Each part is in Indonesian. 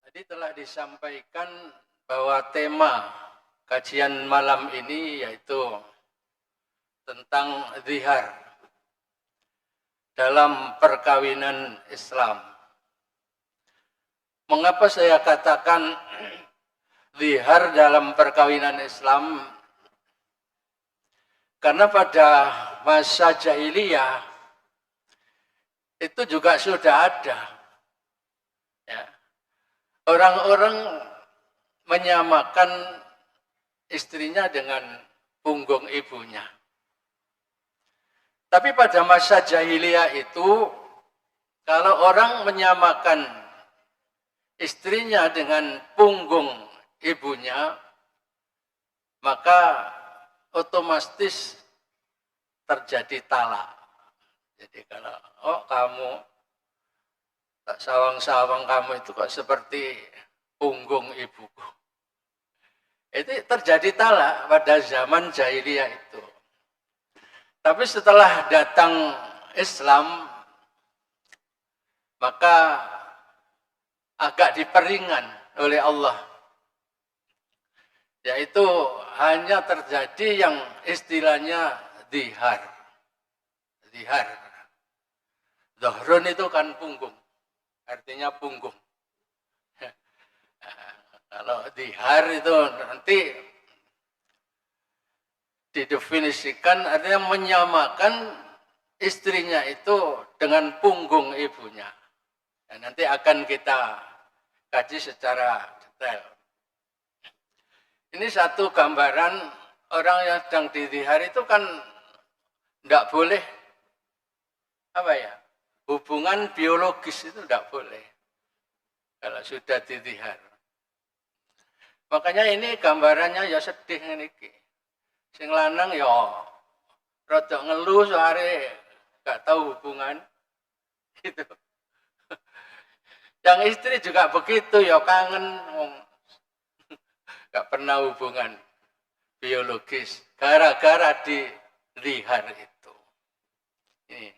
Tadi telah disampaikan bahwa tema kajian malam ini yaitu tentang zihar dalam perkawinan Islam. Mengapa saya katakan zihar dalam perkawinan Islam? Karena pada masa jahiliyah itu juga sudah ada. Ya. Orang-orang menyamakan istrinya dengan punggung ibunya. Tapi pada masa jahiliyah itu, kalau orang menyamakan istrinya dengan punggung ibunya, maka otomatis terjadi talak. Jadi kalau, kamu, tak sawang-sawang kamu itu kok seperti punggung ibuku. Itu terjadi talak pada zaman jahiliyah itu. Tapi setelah datang Islam, maka agak diperingan oleh Allah. Yaitu hanya terjadi yang istilahnya zihar. Zihar. Dhahrun itu kan punggung. Artinya punggung. Kalau zihar itu nanti didefinisikan artinya menyamakan istrinya itu dengan punggung ibunya. Dan nanti akan kita kaji secara detail. Ini satu gambaran orang yang sedang dizihar itu kan tidak boleh hubungan biologis itu tidak boleh kalau sudah dizihar. Makanya ini gambarannya ya sedih ini. Sing lanang ya rada ngeluh soare gak tahu hubungan gitu. Yang istri juga begitu ya kangen gak pernah hubungan biologis gara-gara dilihat itu. Ini.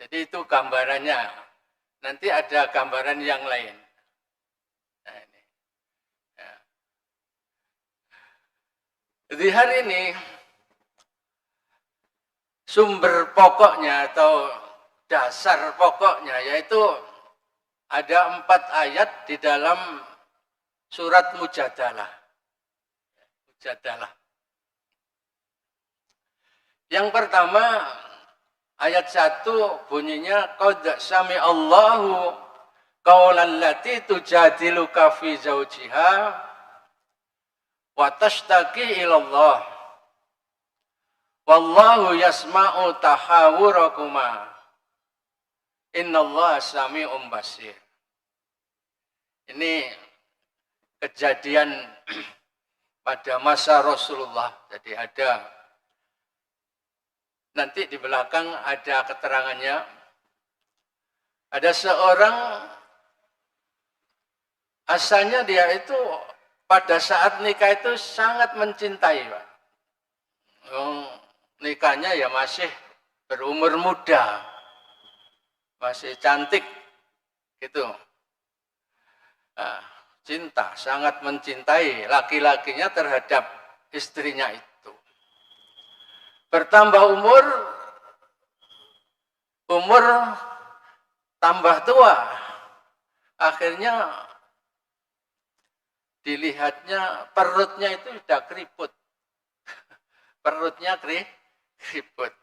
Jadi itu gambarannya. Nanti ada gambaran yang lain. Nah, ini. Ya. Zihar ini sumber pokoknya atau dasar pokoknya yaitu ada 4 ayat di dalam surat Mujadalah. Mujadalah. Yang pertama ayat 1 bunyinya qad sami Allahu qaulan lati tujadiluka fi zawjiha wa tashtaki ila Allah wallahu yasma'u tahawurakuma innallaha sami'un basir. Ini kejadian pada masa Rasulullah. Jadi ada nanti di belakang ada keterangannya. Ada seorang asalnya dia itu pada saat nikah itu sangat mencintai, Pak. Nikahnya ya masih berumur muda, masih cantik, gitu. Nah, cinta, sangat mencintai laki-lakinya terhadap istrinya itu. Bertambah umur tambah tua, akhirnya dilihatnya perutnya itu sudah keriput. Perutnya keriput.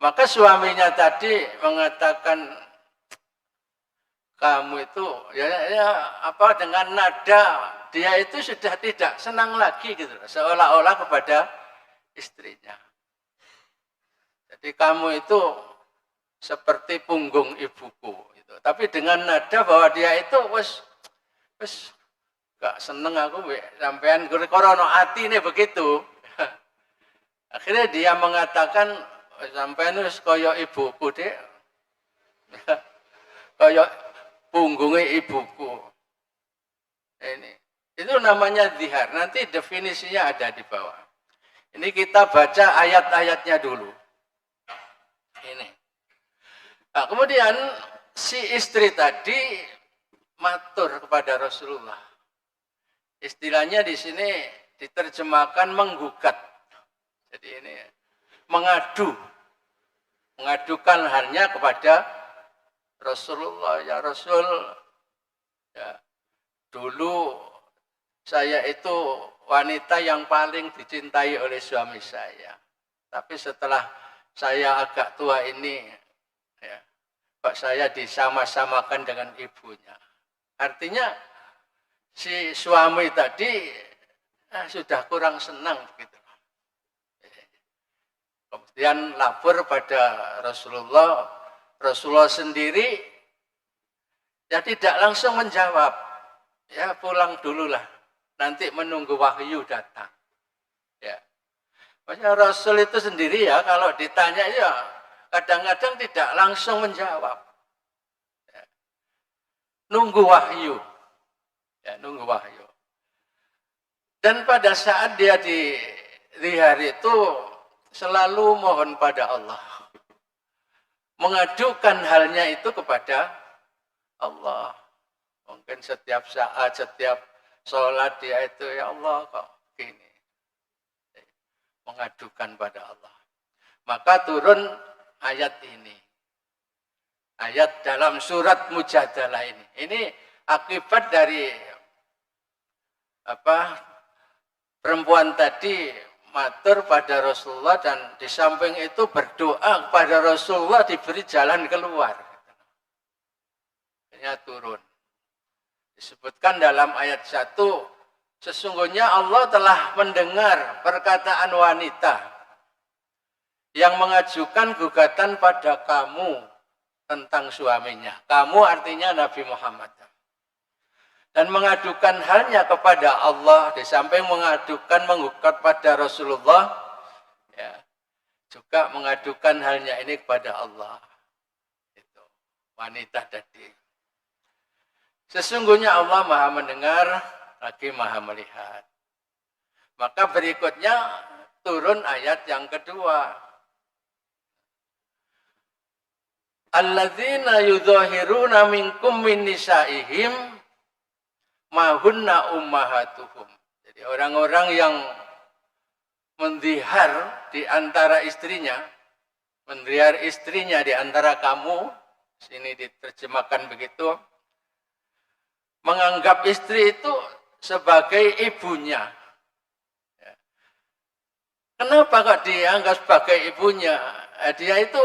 Maka suaminya tadi mengatakan, kamu itu dengan nada dia itu sudah tidak senang lagi gitu, seolah-olah kepada istrinya. Jadi kamu itu seperti punggung ibuku gitu. Tapi dengan nada bahwa dia itu wes gak seneng aku sampean korono hati ini begitu. Akhirnya dia mengatakan sampean wis kaya ibuku dek. Kaya punggungnya ibuku. Ini. Itu namanya zihar. Nanti definisinya ada di bawah. Ini kita baca ayat-ayatnya dulu. Ini. Nah, kemudian si istri tadi matur kepada Rasulullah. Istilahnya di sini diterjemahkan menggugat. Jadi ini mengadukan halnya kepada Rasulullah. Ya Rasul, ya, dulu saya itu wanita yang paling dicintai oleh suami saya. Tapi setelah saya agak tua ini, ya, kok saya disama-samakan dengan ibunya. Artinya si suami tadi sudah kurang senang begitu. Kemudian lapor pada Rasulullah. Rasulullah sendiri ya tidak langsung menjawab. Ya pulang dululah. Nanti menunggu wahyu datang. Ya. Maksudnya Rasul itu sendiri ya kalau ditanya ya kadang-kadang tidak langsung menjawab. Ya. Nunggu wahyu. Ya, nunggu wahyu. Dan pada saat dia di hari itu selalu mohon pada Allah. Mengadukan halnya itu kepada Allah. Mungkin setiap saat, setiap sholat dia itu, ya Allah kok gini. Mengadukan pada Allah. Maka turun ayat ini. Ayat dalam surat Mujadalah ini. Ini akibat dari perempuan tadi matur pada Rasulullah dan di samping itu berdoa kepada Rasulullah diberi jalan keluar. Ini turun. Disebutkan dalam ayat 1, sesungguhnya Allah telah mendengar perkataan wanita yang mengajukan gugatan pada kamu tentang suaminya. Kamu artinya Nabi Muhammad. Dan mengadukan halnya kepada Allah, di samping menggugat pada Rasulullah, ya, juga mengadukan halnya ini kepada Allah. Itu wanita tadi. Sesungguhnya Allah Maha mendengar, lagi Maha melihat. Maka berikutnya turun ayat yang kedua. Alladzina yudhahiruna minkum min nisaihim mahunna ummahatuhum. Jadi orang-orang yang mendihar di antara istrinya, mendihar istrinya di antara kamu, sini diterjemahkan begitu, menganggap istri itu sebagai ibunya. Kenapa kok dianggap sebagai ibunya? Dia itu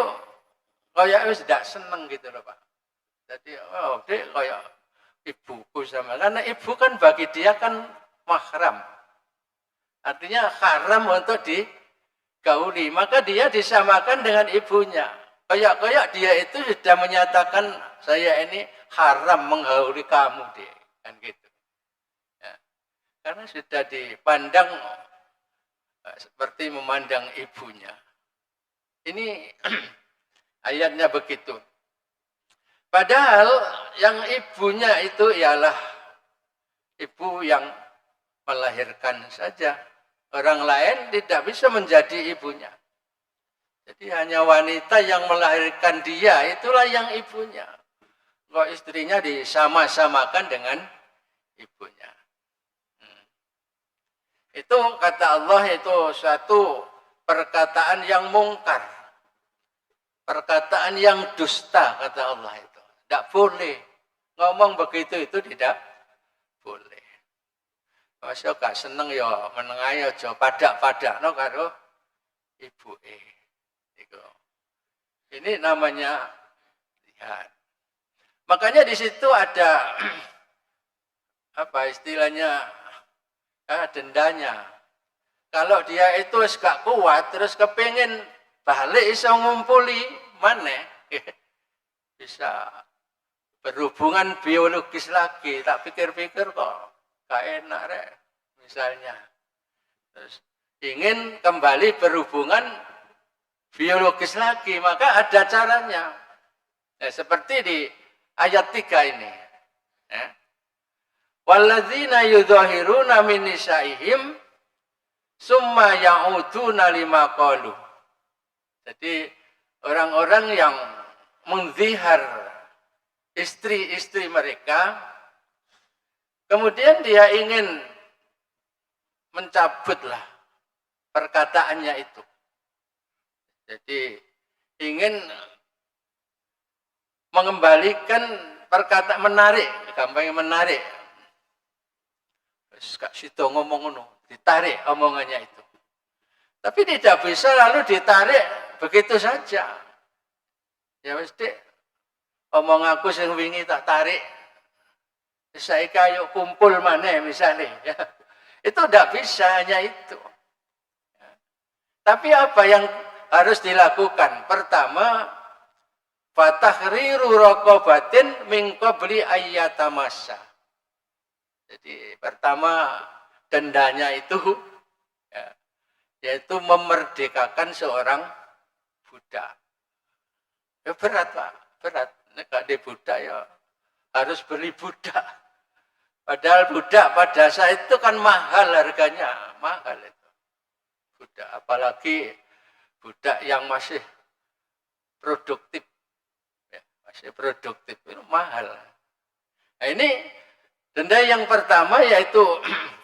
kayak tidak senang gitu loh Pak. Jadi, oh dia kayak ibuku sama, karena ibu kan bagi dia kan mahram, artinya haram untuk digauli, maka dia disamakan dengan ibunya. Kayak dia itu sudah menyatakan saya ini haram menggauli kamu deh, kan gitu. Ya. Karena sudah dipandang seperti memandang ibunya. Ini ayatnya begitu. Padahal yang ibunya itu ialah ibu yang melahirkan saja. Orang lain tidak bisa menjadi ibunya. Jadi hanya wanita yang melahirkan dia, itulah yang ibunya. Kalau istrinya disama-samakan dengan ibunya. Itu kata Allah itu suatu perkataan yang mungkar. Perkataan yang dusta kata Allah itu. Tidak boleh. Ngomong begitu itu tidak boleh. Masa gak seneng ya menengahi aja padak-padak no karo ibu Ini namanya lihat. Makanya di situ ada apa istilahnya dendanya. Kalau dia itu gak kuat terus kepingin balik iso ngumpuli maneh bisa berhubungan biologis lagi, tak pikir-pikir kok gak enak rek misalnya. Terus ingin kembali berhubungan biologis lagi, maka ada caranya. Seperti di ayat 3 ini. Walladzina yudhahiruna min nisaihim summa ya'uduna lima qalu. Jadi orang-orang yang menzihar istri-istri mereka, Kemudian dia ingin mencabutlah perkataannya itu. Jadi ingin mengembalikan perkataan, menarik, gampangnya menarik. Kak Sito ngomong ngono, ditarik omongannya itu. Tapi tidak bisa lalu ditarik begitu saja. Ya mesti omong aku sing wingi tak tarik. Saiki ayo kumpul maneh misalnya. Ya. Itu tidak bisa, hanya itu. Tapi apa yang harus dilakukan? Pertama, fatahriru raqabatin min qabli ayyatamassa. Jadi pertama dendanya itu ya, yaitu memerdekakan seorang budak. Ya berat Pak, berat. Nek di budak ya harus beli budak. Padahal budak pada saat itu kan mahal harganya, mahal itu. Budak, apalagi budak yang masih produktif. Ya, masih produktif, itu mahal. Nah ini denda yang pertama yaitu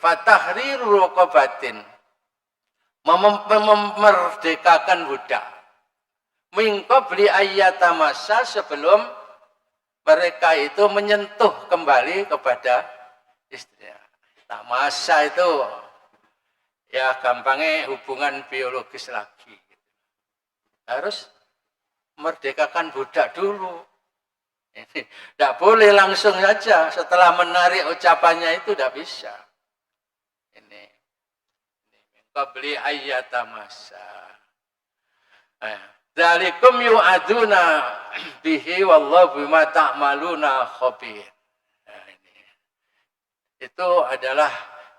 fatahriru raqabatin. Memerdekakan budak. Min qabli ayyatamassa, sebelum mereka itu menyentuh kembali kepada istrinya. Tamasa itu ya gampangnya hubungan biologis lagi. Harus merdekakan budak dulu. Ini tidak boleh langsung saja setelah menarik ucapannya itu, tidak bisa. Ini qabli ayyatamassa. Dzalikum yu'aduna bihi wallahu bima ta'maluna khabir. Nah, ini. Itu adalah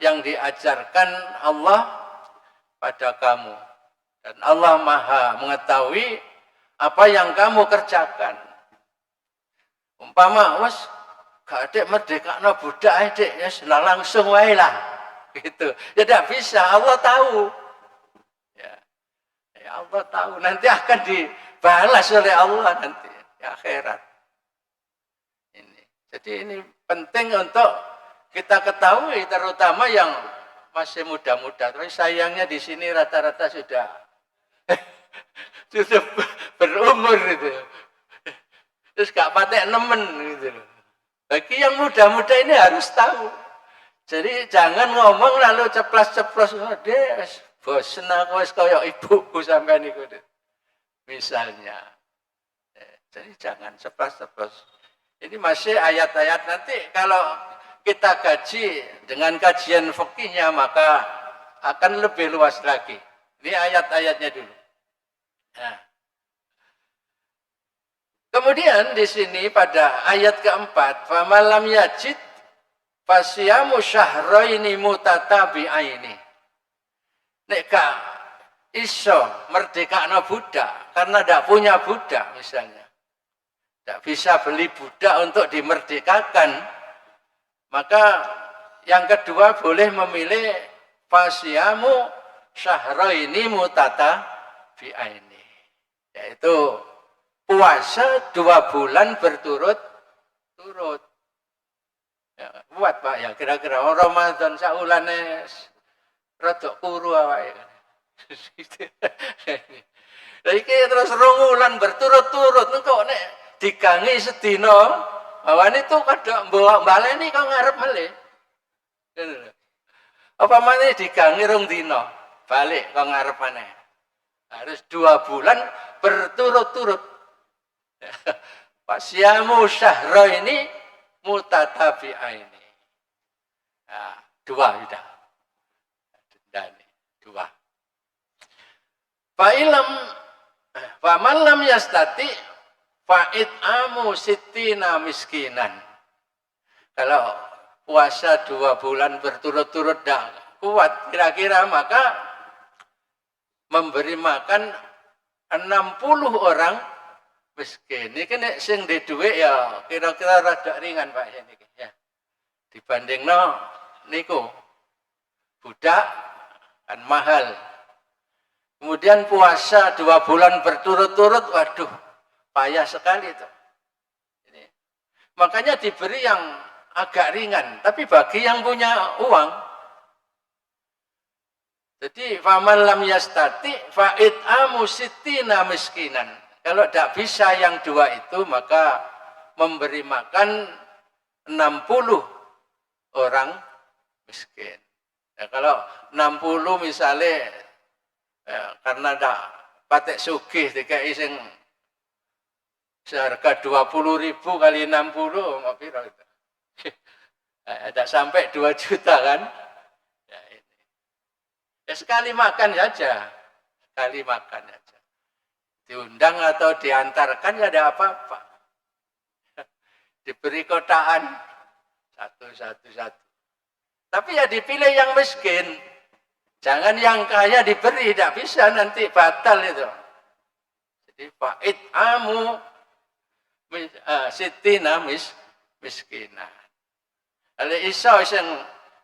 yang diajarkan Allah pada kamu. Dan Allah Maha mengetahui apa yang kamu kerjakan. Umpama wes gak ada merdekakno budak Dek, ya langsung wae lah. Gitu. Ya tidak bisa, Allah tahu. Ya Allah tahu, nanti akan dibalas oleh Allah nanti di akhirat. Ini. Jadi ini penting untuk kita ketahui, terutama yang masih muda-muda. Tapi sayangnya di sini rata-rata sudah berumur itu. Terus gak patek nemen gitu. Bagi yang muda-muda ini harus tahu. Jadi jangan ngomong lalu ceplas-ceplos, des bosen aku wis kaya ibuku sampean niku. Misalnya. Jadi jangan ceplas-ceplos. Ini masih ayat-ayat, nanti kalau kita kaji dengan kajian fikihnya maka akan lebih luas lagi. Ini ayat-ayatnya dulu. Nah. Kemudian di sini pada ayat keempat, famalam yajid fasyamu syahraini mutatabi'aini. Nek gak iso merdekakno budak karena tidak punya budak misalnya, tidak bisa beli budak untuk dimerdekakan, maka yang kedua boleh memilih fasyamu syahraini mutatabi'aini, yaitu puasa 2 bulan berturut-turut. Ya, buat Pak ya, kira-kira Ramadan saulane rada kuru awake. Iki terus 2 wulan berturut-turut engko nek digangi sedina, awane itu kadang baleni kok ngarep melih. Apa maneh digangi 2 dina, balik kok ngarep maneh. Harus 2 bulan berturut-turut. Fasyamu syahraini mutatabi'aini. Nah, 2 sudah. Dani 2. Fa'ilam faman lam yastati fa'id amu sittina miskinan. Kalau puasa 2 bulan berturut-turut dah kuat kira-kira, maka memberi makan 60 orang miskin. Ini kan sing di duit ya kira-kira rada ringan Pak ini ya. Dibandingno niku budak kan mahal. Kemudian puasa 2 bulan berturut-turut, waduh, payah sekali itu. Ini. Makanya diberi yang agak ringan, tapi bagi yang punya uang, jadi faman lam yastati fa'it'amu sittina miskinan. Kalau tidak bisa yang dua itu, maka memberi makan 60 orang miskin. Ya, kalau 60 misalnya karena tidak patek sugih dikai sing seharga 20.000 kali 60 mau piro itu. Tidak sampai 2 juta kan? Ya, ini. Ya, sekali makan saja. Sekali makan saja. Diundang atau diantarkan ya ada apa-apa. Diberi kotaan satu. Tapi ya dipilih yang miskin. Jangan yang kaya diberi, tidak bisa nanti batal itu. Jadi fa'it'amu sittina miskinan. Kalau iso yang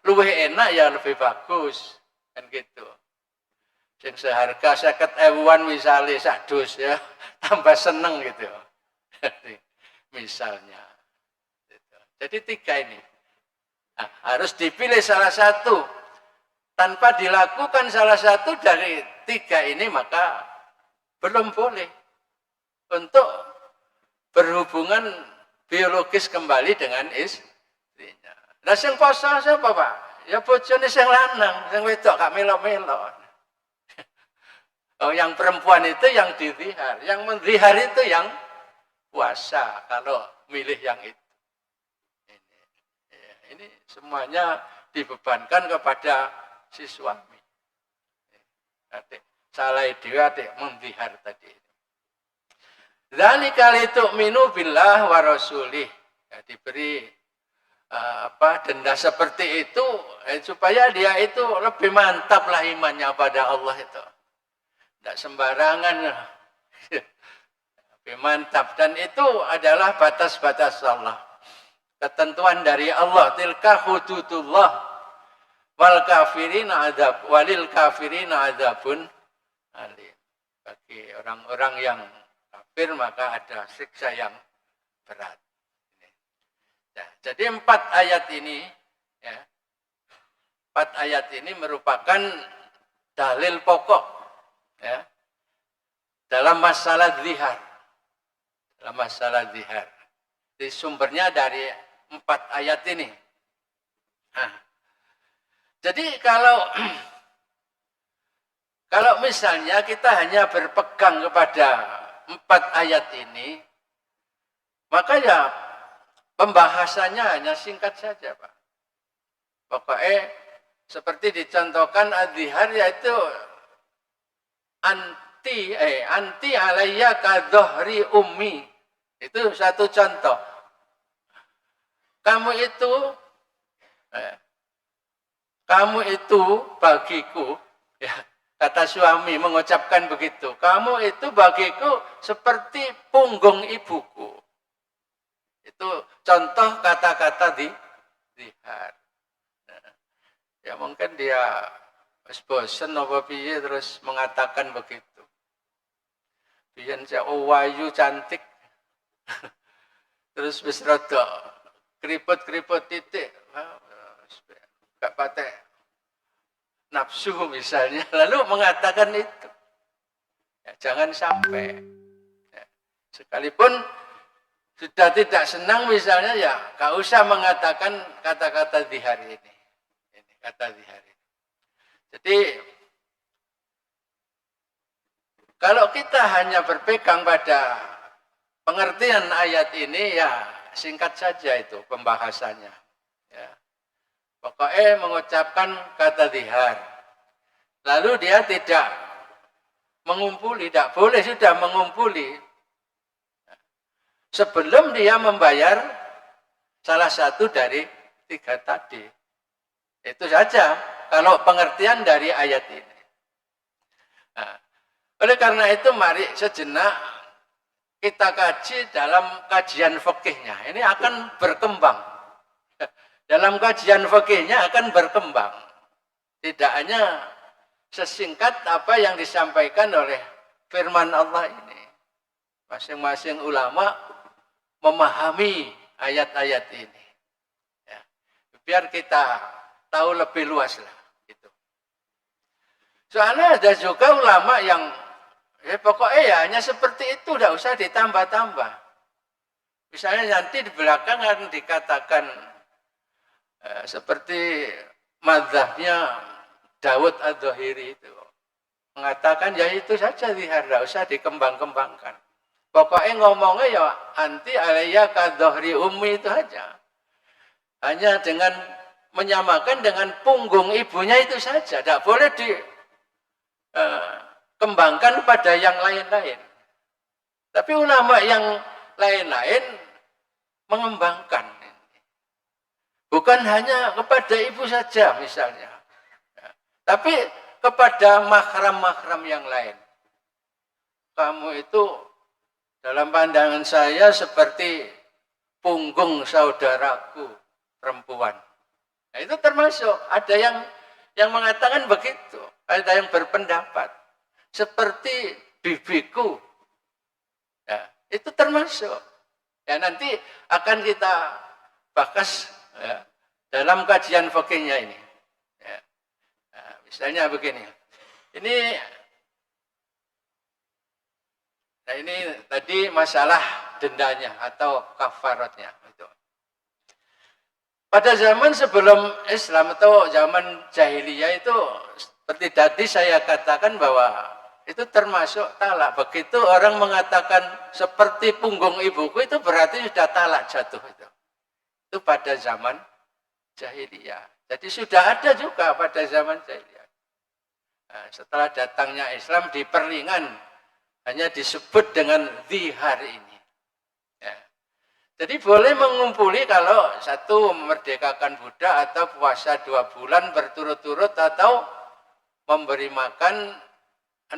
luwih enak ya lebih bagus. Kan gitu. Yang seharga 50.000 misalnya sak dus ya, tambah seneng gitu. Jadi, misalnya. Gitu. Jadi 3 ini. Nah, harus dipilih salah satu. Tanpa dilakukan salah satu dari 3 ini, maka belum boleh untuk berhubungan biologis kembali dengan istrinya. Nah, sing poso sapa, Pak? Ya bojone sing lanang, sing wedok gak melok-melok. Oh, yang perempuan itu yang dizihar, yang menzihar itu yang puasa kalau milih yang itu. Ini semuanya dibebankan kepada si suami. Adik, salah dia adik menzihar tadi. Dzalika litu'minu billah wa rasulih. Ya, diberi denda seperti itu supaya dia itu lebih mantap lah imannya pada Allah itu. Tidak sembarangan. Lebih mantap. Dan itu adalah batas-batas Allah. Ketentuan dari Allah. Tilka hududullah. Walil kafirina adzabun alim. Bagi orang-orang yang kafir maka ada siksa yang berat. Ya, jadi 4 ayat ini, ya, 4 ayat ini merupakan dalil pokok. Ya, dalam masalah zihar. Dalam masalah zihar. Jadi sumbernya dari 4 ayat ini. Nah, jadi kalau misalnya kita hanya berpegang kepada 4 ayat ini, maka ya pembahasannya hanya singkat saja, Pak. Pokoknya seperti dicontohkan adzihar yaitu anti alayya kadzohri ummi. Itu satu contoh. Kamu itu bagiku, ya, kata suami mengucapkan begitu. Kamu itu bagiku seperti punggung ibuku. Itu contoh kata-kata zihar. Ya mungkin dia bosan apa piye terus mengatakan begitu. Biyen saya wayu cantik. Terus wis rada keriput-keriput titik. Gak patek nafsu misalnya. Lalu mengatakan itu. Ya, jangan sampai. Ya, sekalipun sudah tidak senang misalnya ya gak usah mengatakan kata-kata zihar ini. Kata zihar ini. Jadi kalau kita hanya berpegang pada pengertian ayat ini ya singkat saja itu pembahasannya. Ya. Pokoknya mengucapkan kata zihar. Lalu dia tidak mengumpuli, tidak boleh sudah mengumpuli. Sebelum dia membayar salah satu dari 3 tadi. Itu saja kalau pengertian dari ayat ini. Nah, oleh karena itu mari sejenak kita kaji dalam kajian fikihnya. Ini akan berkembang. Dalam kajian fikihnya akan berkembang. Tidak hanya sesingkat apa yang disampaikan oleh firman Allah ini. Masing-masing ulama memahami ayat-ayat ini. biar kita tahu lebih luas lah. Gitu. Soalnya ada juga ulama yang pokoknya ya hanya seperti itu, tidak usah ditambah-tambah. Misalnya nanti di belakang akan dikatakan seperti mazhabnya Dawud Ad-Dhahiri itu. Mengatakan ya itu saja zihar, tidak usah dikembang-kembangkan. Pokoknya ngomongnya ya anti alaiya kadhahri ummi itu aja. Hanya dengan menyamakan dengan punggung ibunya itu saja. Tidak boleh dikembangkan pada yang lain-lain. Tapi ulama yang lain-lain mengembangkan. Bukan hanya kepada ibu saja misalnya. Tapi kepada mahram-mahram yang lain. Kamu itu dalam pandangan saya seperti punggung saudaraku perempuan. Nah, itu termasuk ada yang mengatakan begitu, ada yang berpendapat seperti bibiku. Ya, itu termasuk. Ya, nanti akan kita bahas ya, dalam kajian fikihnya ini. Ya. Nah, misalnya begini. Ini tadi masalah dendanya atau kafaratnya. Itu. Pada zaman sebelum Islam atau zaman jahiliyah itu seperti tadi saya katakan bahwa itu termasuk talak. Begitu orang mengatakan seperti punggung ibuku itu berarti sudah talak jatuh itu. Itu pada zaman jahiliyah. Jadi sudah ada juga pada zaman jahiliyah. Nah, setelah datangnya Islam di perlingan hanya disebut dengan zihar ini. Ya. Jadi boleh mengumpuli kalau satu memerdekakan budak atau puasa 2 bulan berturut-turut atau memberi makan 60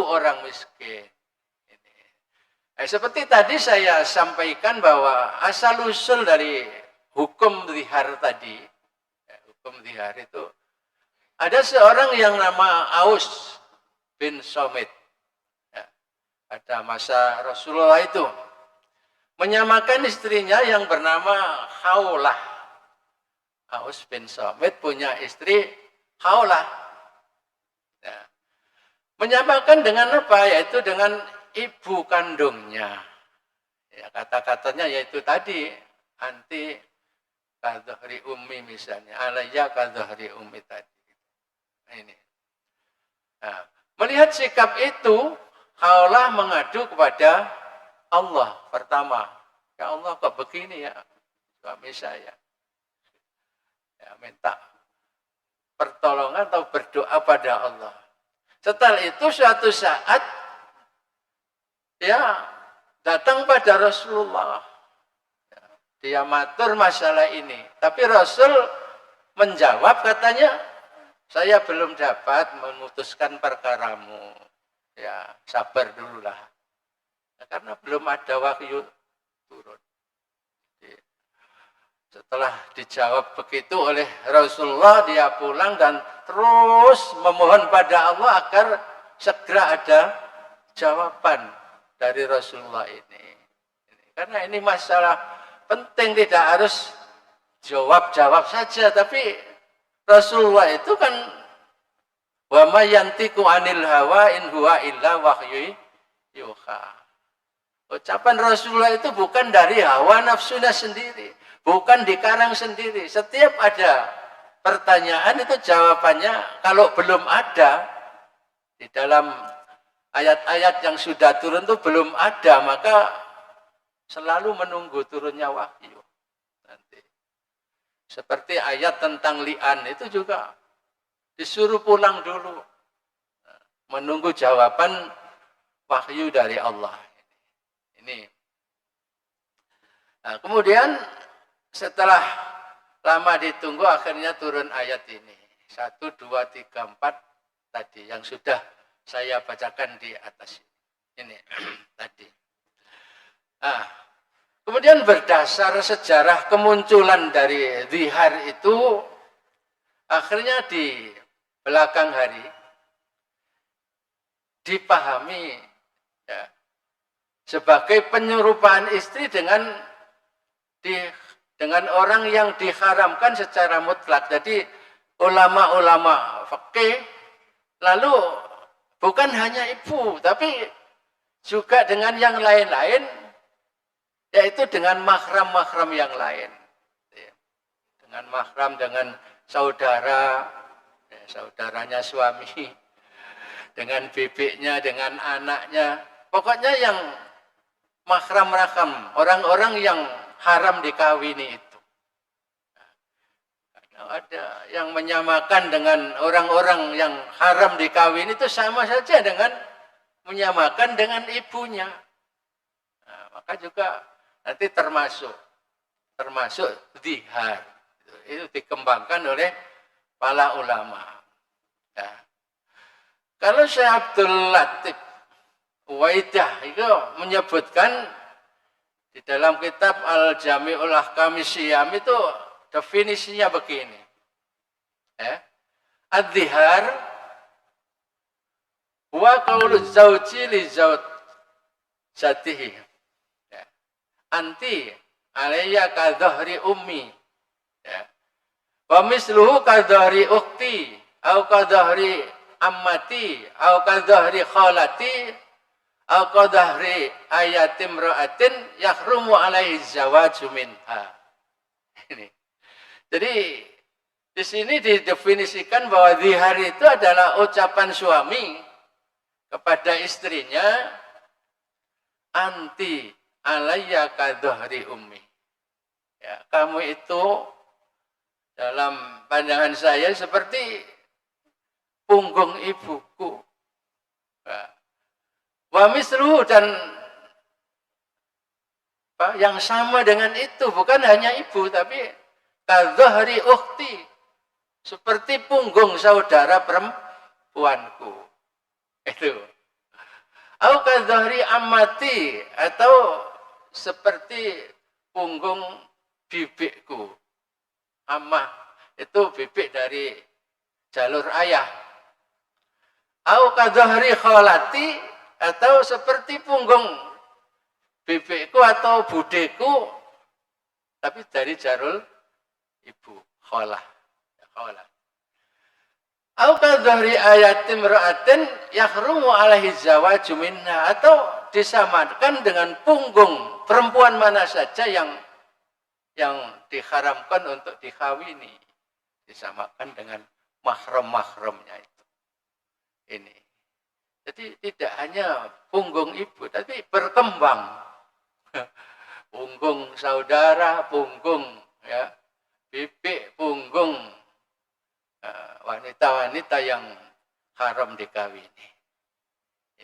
orang miskin. Seperti tadi saya sampaikan bahwa asal-usul dari hukum zihar tadi, hukum zihar itu, ada seorang yang nama Aus bin Somit. Pada masa Rasulullah itu menyamakan istrinya yang bernama Khawlah. Aus bin Somit punya istri Khawlah. Ya. Menyamakan dengan apa? Yaitu dengan ibu kandungnya. Ya, kata-katanya yaitu tadi anti kadhahri ummi misalnya, alayya kadhahri ummi tadi. Nah, ini. Nah, melihat sikap itu, Khawlah mengadu kepada Allah pertama. Ya Allah kok begini ya suami saya. Ya, minta pertolongan atau berdoa pada Allah. Setelah itu suatu saat ya datang pada Rasulullah. Ya, dia matur masalah ini. Tapi Rasul menjawab katanya, saya belum dapat memutuskan perkaramu. Ya, sabar dululah. Ya, karena belum ada wahyu turun. Jadi, setelah dijawab begitu oleh Rasulullah, dia pulang dan terus memohon pada Allah agar segera ada jawaban dari Rasulullah ini. Karena ini masalah penting, tidak harus jawab-jawab saja, tapi Rasulullah itu kan wa may yantiqu 'anil hawa in huwa illa wahyu yuha. Ucapan Rasulullah itu bukan dari hawa nafsunya sendiri, bukan dikarang sendiri. Setiap ada pertanyaan itu jawabannya kalau belum ada di dalam ayat-ayat yang sudah turun itu belum ada, maka selalu menunggu turunnya wahyu. Nanti seperti ayat tentang li'an itu juga disuruh pulang dulu, menunggu jawaban wahyu dari Allah. Ini. Nah, kemudian setelah lama ditunggu akhirnya turun ayat ini. 1, 2, 3, 4 tadi yang sudah saya bacakan di atas ini tadi. Nah, kemudian berdasar sejarah kemunculan dari zihar itu akhirnya di belakang hari dipahami ya, sebagai penyerupaan istri dengan dengan orang yang diharamkan secara mutlak. Jadi ulama-ulama fikih lalu bukan hanya ibu, tapi juga dengan yang lain-lain, yaitu dengan mahram-mahram yang lain. Dengan mahram, dengan saudara, saudaranya suami, dengan bebeknya, dengan anaknya. Pokoknya yang mahram-mahram, orang-orang yang haram dikawini itu. Ada yang menyamakan dengan orang-orang yang haram dikawini itu sama saja dengan menyamakan dengan ibunya. Nah, maka juga nanti termasuk zihar. Itu dikembangkan oleh para ulama. Nah, kalau Syekh Abdul Latif Uwaidah itu menyebutkan di dalam kitab Al-Jami'ul Ahkami Syiyam itu definisinya begini. Ad-zihar wa qaulu zauji li zaujatihi. Anti alayya ka dhahri ummi. Wa misluhu ka dhahri ukhti au ka dhahri ammati au ka dhahri khalati au ka dhahri ayatim ra'atin yahrumu alaihi zawaju minha. Ini. Jadi di sini didefinisikan bahwa zihar itu adalah ucapan suami kepada istrinya, anti alayya ka dhahri ummi. Ya, kamu itu dalam pandangan saya seperti punggung ibuku. Wa misluhu, dan yang sama dengan itu, bukan hanya ibu, tapi kadhahri ukhti, seperti punggung saudara perempuanku. Itu. Au kadhahri ammati, atau seperti punggung bibikku. Ammah itu bibik dari jalur ayah. Au kadhahri khalati, atau seperti punggung bibikku atau budeku, tapi dari jalur ibu, khalah. Au kadhahri ayatim ra'atin yahrumu alaihi zawaju minha, atau disamakan dengan punggung perempuan mana saja yang diharamkan untuk dikawini, disamakan dengan mahram-mahramnya itu. Ini. Jadi tidak hanya punggung ibu, tapi berkembang. Punggung saudara, punggung ya, bibik, punggung wanita-wanita yang haram dikawini.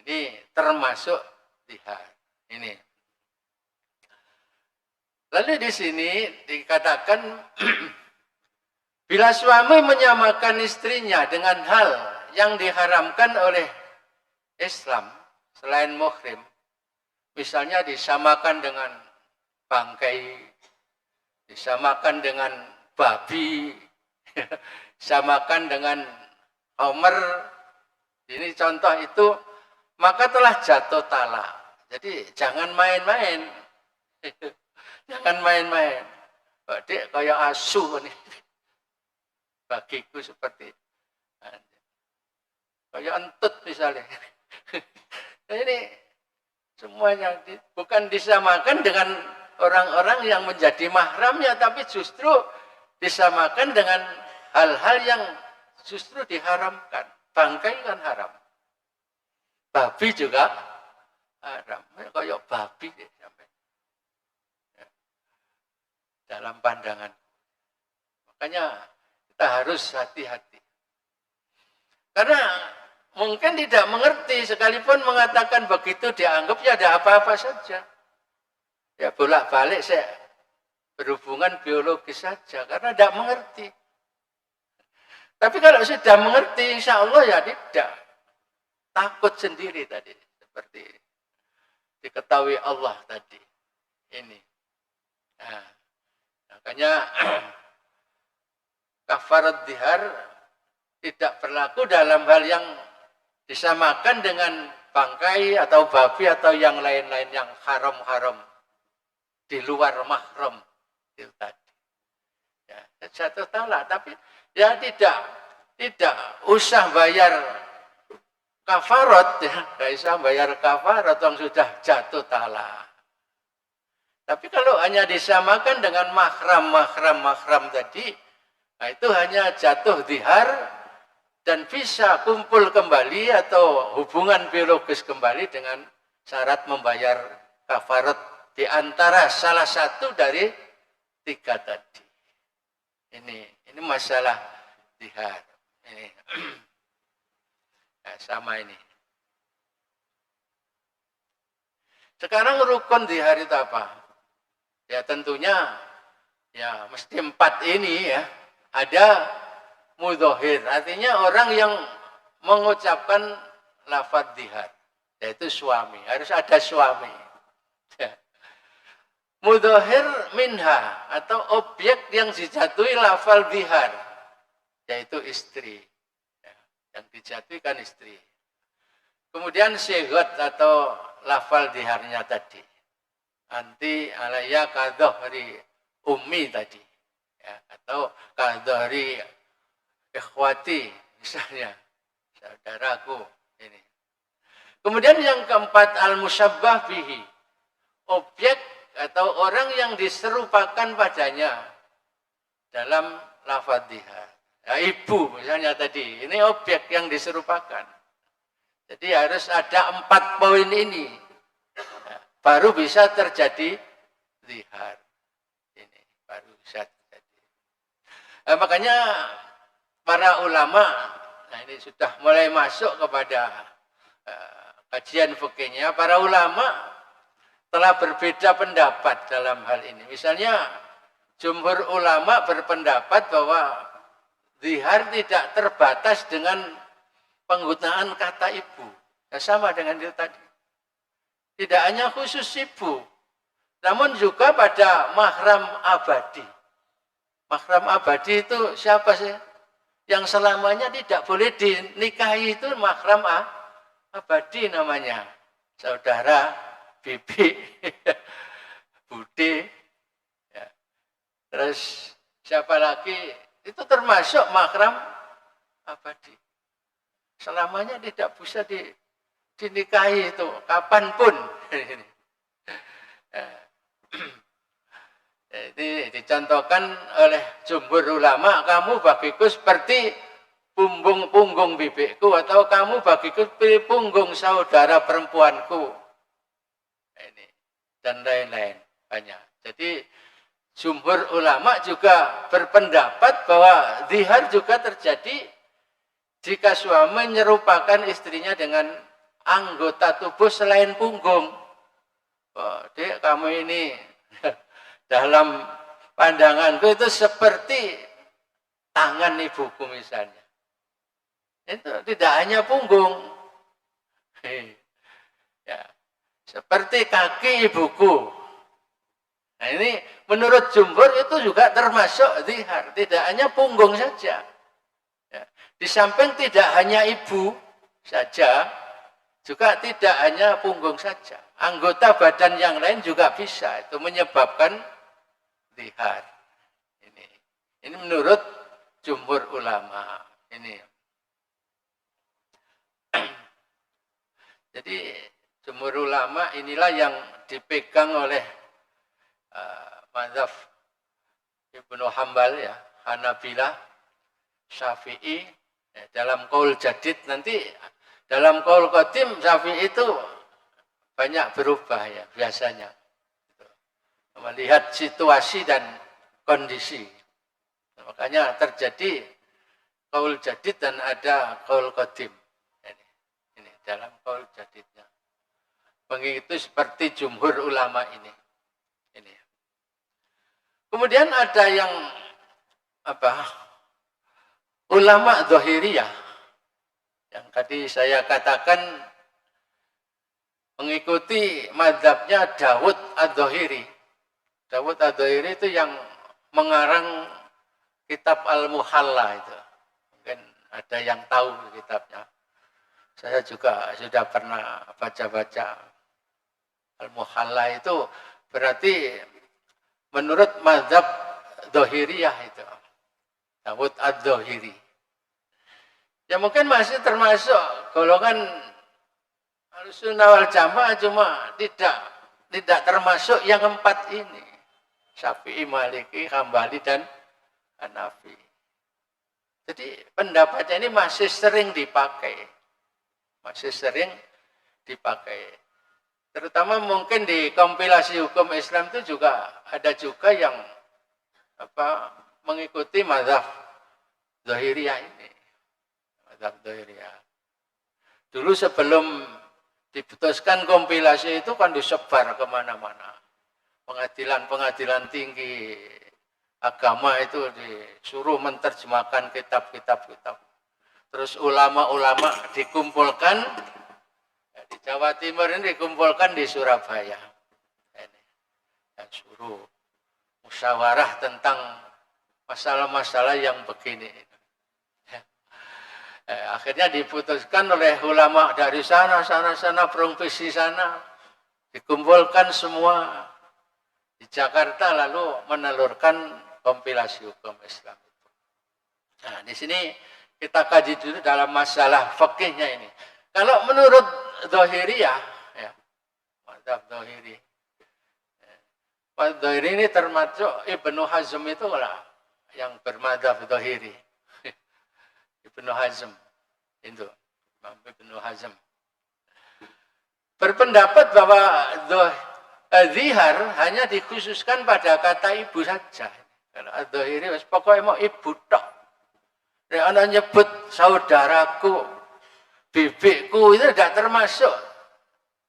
Ini termasuk zihar. Ini. Lalu di sini dikatakan bila suami menyamakan istrinya dengan hal yang diharamkan oleh Islam selain muhrim, misalnya disamakan dengan bangkai, disamakan dengan babi, disamakan dengan homer, ini contoh itu, maka telah jatuh talak. Jadi jangan main-main. Jangan main-main. Dek kayak asu nih. Bagiku seperti kayak entut misalnya. Nah, ini semuanya bukan disamakan dengan orang-orang yang menjadi mahramnya, tapi justru disamakan dengan hal-hal yang justru diharamkan. Bangkai kan haram. Babi juga haram. Kayak babi deh. Dalam pandangan. Makanya kita harus hati-hati. Karena mungkin tidak mengerti, sekalipun mengatakan begitu dianggap ya ada apa-apa saja. Ya bolak-balik saya berhubungan biologis saja, karena tidak mengerti. Tapi kalau sudah mengerti, insya Allah ya tidak. Takut sendiri tadi. Seperti diketahui Allah tadi. Ini. Nah, makanya kafarat zihar tidak berlaku dalam hal yang disamakan dengan bangkai atau babi atau yang lain-lain yang haram-haram di luar mahram itu tadi. jatuh talak. Tapi ya tidak usah bayar kafarat, ya, nggak usah bayar kafarat yang sudah jatuh talak. Tapi kalau hanya disamakan dengan mahram tadi, nah itu hanya jatuh dihar dan bisa kumpul kembali atau hubungan biologis kembali dengan syarat membayar kafarat di antara salah satu dari 3 tadi. Ini masalah dihar. Ini nah, sama ini. Sekarang rukun dihar itu apa? Ya tentunya ya mesti 4 ini ya. Ada mudhohir, artinya orang yang mengucapkan lafadz dihar, yaitu suami, harus ada suami. Ya. Mudhohir minha atau objek yang dijatuhi lafal dihar, yaitu istri. Ya. Yang dijatuhi kan istri. Kemudian sigot atau lafal diharnya tadi. Anti alaya kadhari ummi tadi, ya, atau kadhari ikhwati misalnya saudaraku ini. Kemudian yang keempat al-musyabbah bihi, objek atau orang yang diserupakan padanya dalam lafadz dihar. Ya, ibu misalnya tadi, ini objek yang diserupakan. Jadi harus ada 4 poin ini. Baru bisa terjadi zihar. Ini baru bisa terjadi. Makanya para ulama, nah ini sudah mulai masuk kepada kajian fikihnya. Para ulama telah berbeda pendapat dalam hal ini. Misalnya jumhur ulama berpendapat bahwa zihar tidak terbatas dengan penggunaan kata ibu. Ya, sama dengan itu tadi. Tidak hanya khusus ibu, namun juga pada mahram abadi. Mahram abadi itu siapa sih? Yang selamanya tidak boleh dinikahi itu mahram abadi namanya. Saudara, bibi, bude. Ya. Terus siapa lagi? Itu termasuk mahram abadi. Selamanya tidak bisa dinikahi itu kapanpun. Jadi dicontohkan oleh jumhur ulama, kamu bagiku seperti punggung bibiku, atau kamu bagiku seperti punggung saudara perempuanku. Ini dan lain-lain banyak. Jadi jumhur ulama juga berpendapat bahwa zihar juga terjadi jika suami menyerupakan istrinya dengan anggota tubuh selain punggung. Oh, dek, kamu ini dalam pandanganku itu seperti tangan ibuku misalnya. Itu tidak hanya punggung. Ya, seperti kaki ibuku. Nah ini menurut jumhur itu juga termasuk zihar. Tidak hanya punggung saja. Ya, di samping tidak hanya ibu saja, juga tidak hanya punggung saja. Anggota badan yang lain juga bisa. Itu menyebabkan zihar. Ini menurut jumhur ulama. Ini. Jadi jumhur ulama inilah yang dipegang oleh mazhab Ibnu Hambal, ya, Hanabilah, Syafi'i. Dalam qaul jadid nanti, dalam qaul qadim Syafi'i itu banyak berubah ya biasanya. Melihat situasi dan kondisi. Makanya terjadi qaul jadid dan ada qaul qadim. Ini dalam qaul jadidnya. Begitu seperti jumhur ulama ini. Kemudian ada yang ulama Dzahiriyah yang tadi saya katakan mengikuti mazhabnya Dawud Adz-Dzahiri. Dawud Adz-Dzahiri itu yang mengarang kitab Al-Muhalla itu. Mungkin ada yang tahu kitabnya. Saya juga sudah pernah baca-baca. Al-Muhalla itu berarti menurut mazhab Dzahiriyah itu. Dawud ad-Dhahiri. Ya mungkin masih termasuk golongan Ahlussunnah wal Jamaah, cuma tidak termasuk yang 4 ini. Syafi'i, Maliki, Hambali, dan Hanafi. Jadi pendapatnya ini masih sering dipakai. Masih sering dipakai. Terutama mungkin di kompilasi hukum Islam itu juga ada juga yang mengikuti mazhab Dzahiriyah ini. Mazhab Dzahiriyah. Dulu sebelum diputuskan kompilasi itu kan disebar kemana-mana. Pengadilan tinggi agama itu disuruh menerjemahkan kitab-kitab. Terus ulama-ulama dikumpulkan di Jawa Timur, ini dikumpulkan di Surabaya. Ini dan suruh musyawarah tentang masalah-masalah yang begini. Akhirnya diputuskan oleh ulama dari sana, provinsi sana, dikumpulkan semua di Jakarta, lalu menelurkan kompilasi hukum Islam itu. Nah, di sini kita kaji dulu dalam masalah fikihnya ini. Kalau menurut Dzahiriyah, ya, mazhab Dzahiri. Mazhab Dzahiri ini termasuk Ibnu Hazm itu lah yang bermadzhab Dzahiri. Ibnu Hazm itu, Ibnu Hazm berpendapat bahwa zihar hanya dikhususkan pada kata ibu saja. Kalau Dzahiri pokoknya mau ibu tok. Anak nyebut saudaraku, bibiku itu tidak termasuk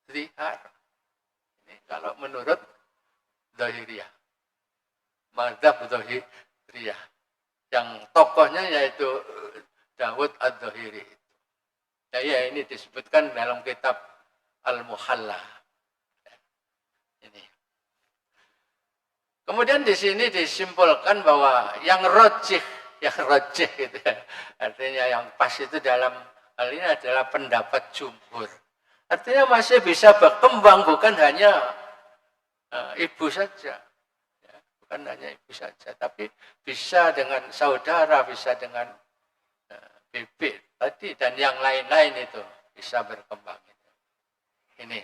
zihar. Ini kalau menurut Dzahiriyah, mazhab Dzahiriyah, yang tokohnya yaitu Dawud ad-Dhahiri. Nah, ya, ini disebutkan dalam kitab Al-Muhalla. Ini. Kemudian di sini disimpulkan bahwa yang rojih itu ya, artinya yang pas itu dalam hal ini adalah pendapat jumhur. Artinya masih bisa berkembang, bukan hanya ibu saja. Ya, bukan hanya ibu saja, tapi bisa dengan saudara, bisa dengan bibik tadi, dan yang lain-lain itu bisa berkembang. Ini.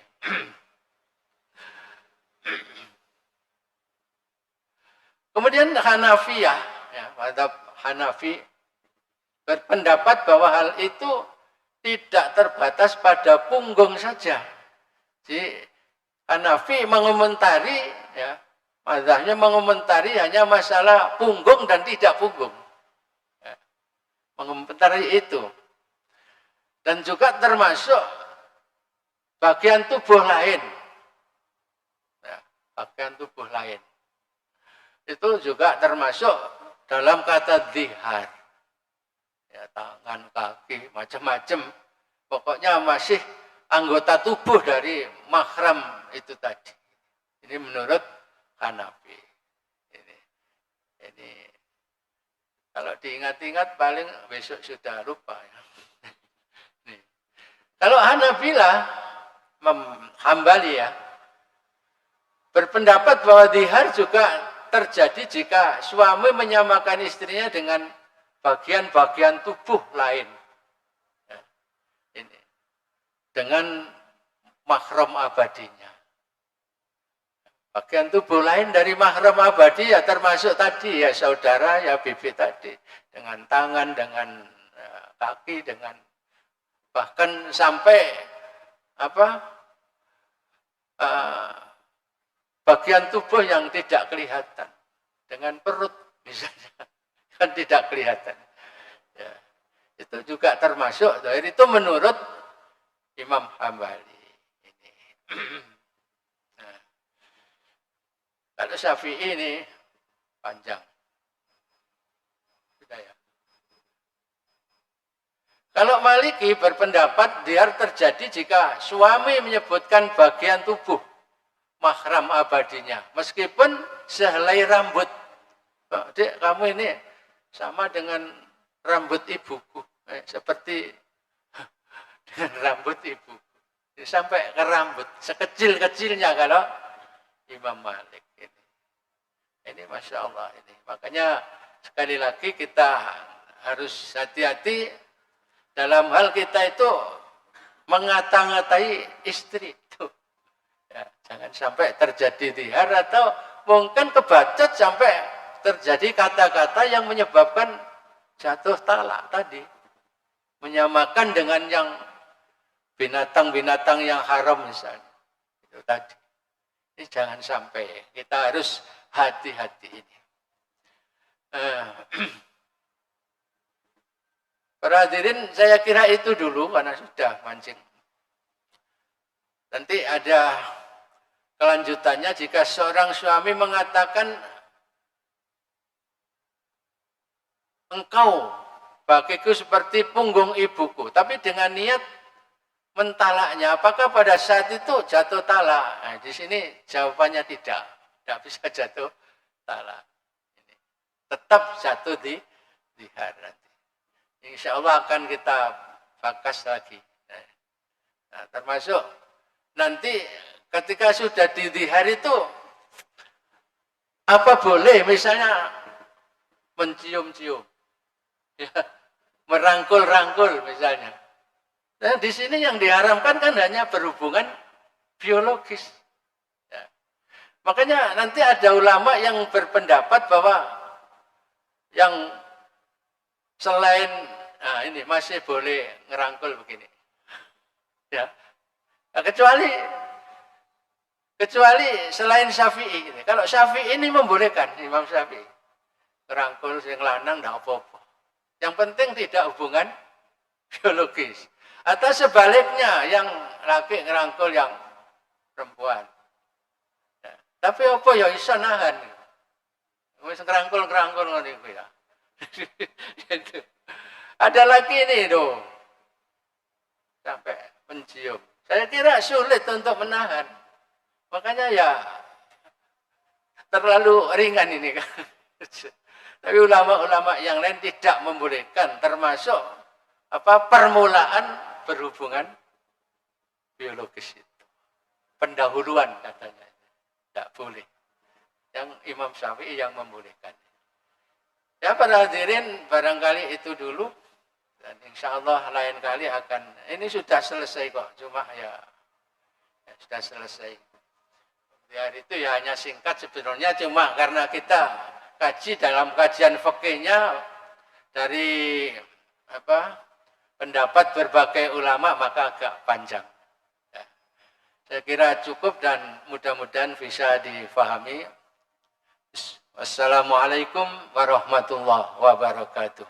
Kemudian Hanafiyah, ya, mazhab Hanafi berpendapat bahwa hal itu tidak terbatas pada punggung saja. Jadi Hanafi mengomentari, ya, mazhabnya mengomentari hanya masalah punggung dan tidak punggung. Ya, mengomentari itu. Dan juga termasuk bagian tubuh lain. Ya, bagian tubuh lain. Itu juga termasuk dalam kata zihar. Ya, tangan, kaki, macam-macam. Pokoknya masih anggota tubuh dari mahram itu tadi. Ini menurut Hanafi. Ini kalau diingat-ingat paling besok sudah lupa. Ya. Nih. Kalau Hanabilah, Hambali ya, berpendapat bahwa zihar juga terjadi jika suami menyamakan istrinya dengan bagian-bagian tubuh lain. Ya, ini. Dengan mahram abadinya. Bagian tubuh lain dari mahram abadi ya termasuk tadi ya saudara, ya bibi tadi. Dengan tangan, dengan kaki, dengan bahkan sampai bagian tubuh yang tidak kelihatan, dengan perut misalnya, kan tidak kelihatan. Ya, itu juga termasuk. Itu menurut Imam Hambali. Ini. Nah, kalau Syafi'i ini panjang. Sudah ya. Kalau Maliki berpendapat zihar terjadi jika suami menyebutkan bagian tubuh mahram abadinya, meskipun sehelai rambut. Dek, kamu ini sama dengan rambut ibuku, seperti dengan rambut ibuku. Sampai ke rambut, sekecil-kecilnya kalau Imam Malik ini. Ini Masya Allah ini. Makanya sekali lagi kita harus hati-hati dalam hal kita itu mengata-ngatai istri itu. Ya, jangan sampai terjadi dihar atau mungkin kebacot sampai terjadi kata-kata yang menyebabkan jatuh talak tadi. Menyamakan dengan yang binatang-binatang yang haram misalnya. Itu tadi. Ini jangan sampai. Kita harus hati-hati ini. Para hadirin, saya kira itu dulu karena sudah mancing. Nanti ada kelanjutannya jika seorang suami mengatakan engkau bagiku seperti punggung ibuku, tapi dengan niat mentalaknya, apakah pada saat itu jatuh talak? Nah, di sini jawabannya tidak bisa jatuh talak. Ini tetap jatuh di dihar nanti. Insya Allah akan kita bakas lagi. Nah, termasuk nanti ketika sudah di dihar itu apa boleh misalnya mencium-cium, ya, merangkul-rangkul misalnya. Nah, di sini yang diharamkan kan hanya berhubungan biologis. Ya. Makanya nanti ada ulama yang berpendapat bahwa yang selain ini masih boleh ngerangkul begini. Ya. Nah, kecuali selain Syafi'i ini. Kalau Syafi'i ini membolehkan, Imam Syafi'i. Ngerangkul sing lanang enggak apa-apa. Yang penting tidak hubungan biologis. Atau sebaliknya yang laki ngerangkul yang perempuan. Ya. Tapi apa ya iso nahan. Wis ngerangkul ngono iku ya. Ada lagi ini loh. Sampai mencium. Saya kira sulit untuk menahan. Makanya ya terlalu ringan ini kan. Tapi ulama-ulama yang lain tidak membolehkan, termasuk permulaan berhubungan biologis itu. Pendahuluan katanya. Tidak boleh. Yang Imam Syafi'i yang membolehkan. Ya para hadirin, barangkali itu dulu. Dan insya Allah lain kali ini sudah selesai kok. Cuma ya sudah selesai. Biar itu ya hanya singkat sebenarnya, cuma karena kita kaji dalam kajian fikihnya dari pendapat berbagai ulama maka agak panjang. Ya. Saya kira cukup dan mudah-mudahan bisa difahami. Wassalamualaikum warahmatullahi wabarakatuh.